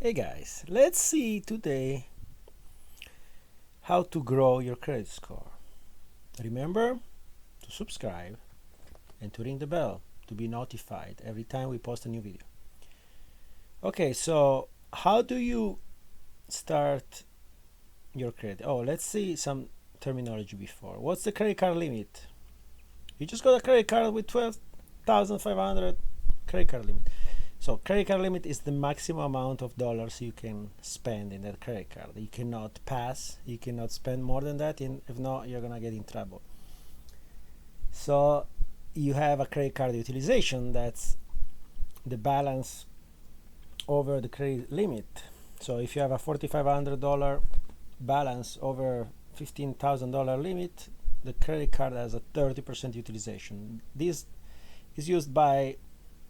Hey guys, let's see today how to grow your credit score. Remember to subscribe and to ring the bell to be notified every time we post a new video. Okay, so how do you start your credit? Oh, let's see some terminology before. What's the credit card limit? You just got a credit card with 12,500 credit card limit. So credit card limit is the maximum amount of dollars you can spend in that credit card. You cannot pass, you cannot spend more than that, and if not, you're gonna get in trouble. So you have a credit card utilization, that's the balance over the credit limit. So if you have a $4,500 balance over $15,000 limit, the credit card has a 30% utilization. This is used by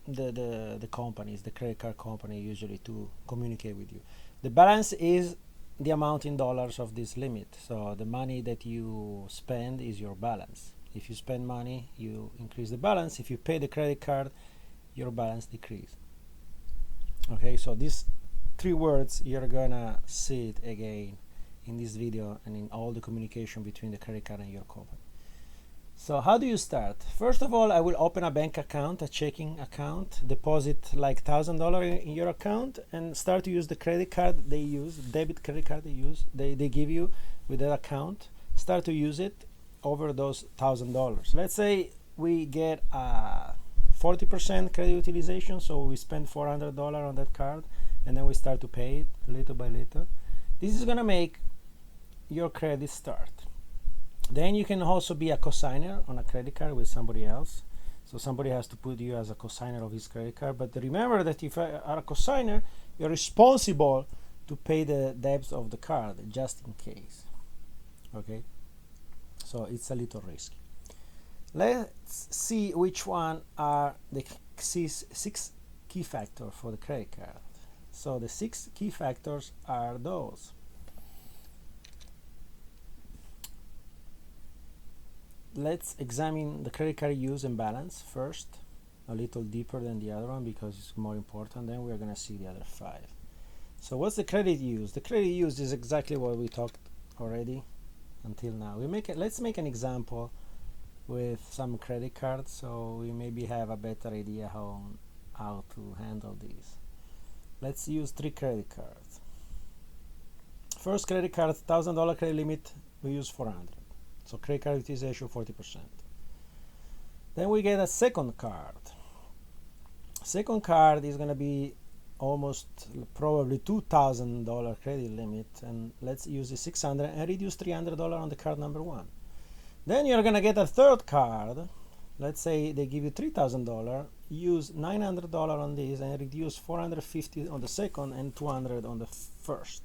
the companies, the credit card company, usually to communicate with you. The balance is the amount in dollars of this limit. So the money that you spend is your balance. If you spend money, you increase the balance. If you pay the credit card, your balance decrease. Okay, so these three words, you're gonna see it again in this video and in all the communication between the credit card and your company. So how do you start? First of all, I will open a bank account, a checking account, deposit like $1,000 in your account, and start to use the credit card they use, debit credit card they give you with that account. Start to use it over those $1,000. Let's say we get a 40% credit utilization, so we spend $400 on that card, and then we start to pay it little by little. This is gonna make your credit start. Then you can also be a cosigner on a credit card with somebody else. So somebody has to put you as a cosigner of his credit card. But remember that if you are a cosigner, you're responsible to pay the debts of the card just in case. Okay? So it's a little risky. Let's see which one are the six key factors for the credit card. So the 6 key factors are those. Let's examine the credit card use and balance first, a little deeper than the other one because it's more important. Then we're going to see the other 5. So what's the credit use? The credit use is exactly what we talked already until now. Let's make an example with some credit cards so we maybe have a better idea how to handle these. Let's use 3 credit cards. First credit card, $1,000 credit limit, we use 400. So credit card utilization 40%. Then we get a second card. Second card is going to be almost probably $2,000 credit limit, and let's use the 600 and reduce $300 on the card number 1. Then you're going to get a third card. Let's say they give you $3,000, use $900 on this and reduce $450 on the second and $200 on the first.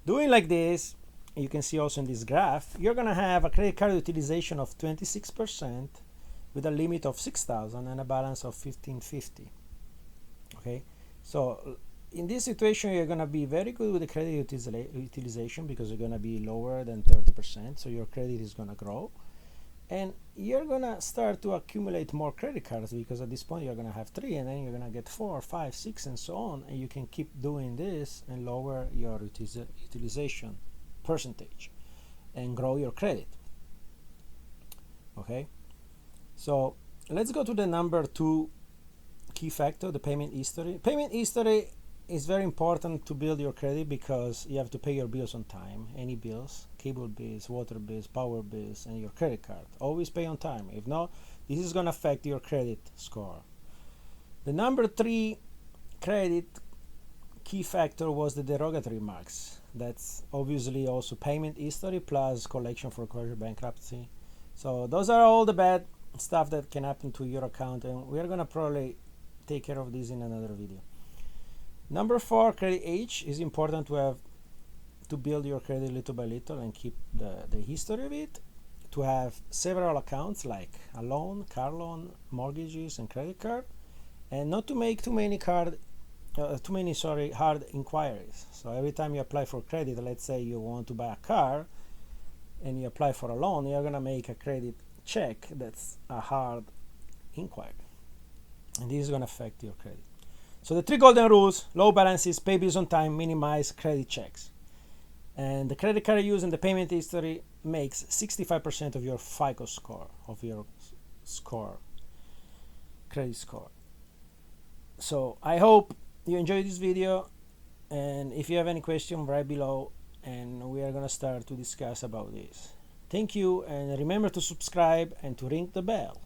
Doing like this, you can see also in this graph, you're going to have a credit card utilization of 26% with a limit of $6,000 and a balance of $1,550. Okay, so in this situation, you're going to be very good with the credit utilization because you're going to be lower than 30%, so your credit is going to grow. And you're going to start to accumulate more credit cards because at this point you're going to have 3, and then you're going to get 4, 5, 6, and so on. And you can keep doing this and lower your utilization percentage and grow your credit. Okay, so let's go to the number 2 key factor, the payment history. Payment history is very important to build your credit because you have to pay your bills on time. Any bills, cable bills, water bills, power bills, and your credit card. Always pay on time. If not, this is going to affect your credit score. The number 3 credit key factor was the derogatory marks. That's obviously also payment history plus collection, foreclosure, bankruptcy. So those are all the bad stuff that can happen to your account, and we're going to probably take care of this in another video. Number 4, credit age is important to build your credit little by little and keep the history of it. To have several accounts like a loan, car loan, mortgages, and credit card, and not to make too many hard inquiries. So every time you apply for credit, let's say you want to buy a car and you apply for a loan, you're going to make a credit check that's a hard inquiry, and this is going to affect your credit. So the 3 golden rules: low balances, pay bills on time, minimize credit checks. And the credit card use and the payment history makes 65% of your FICO score, of your score, credit score. So I hope you enjoyed this video, and if you have any question, write below and we are gonna start to discuss about this. Thank you, and remember to subscribe and to ring the bell.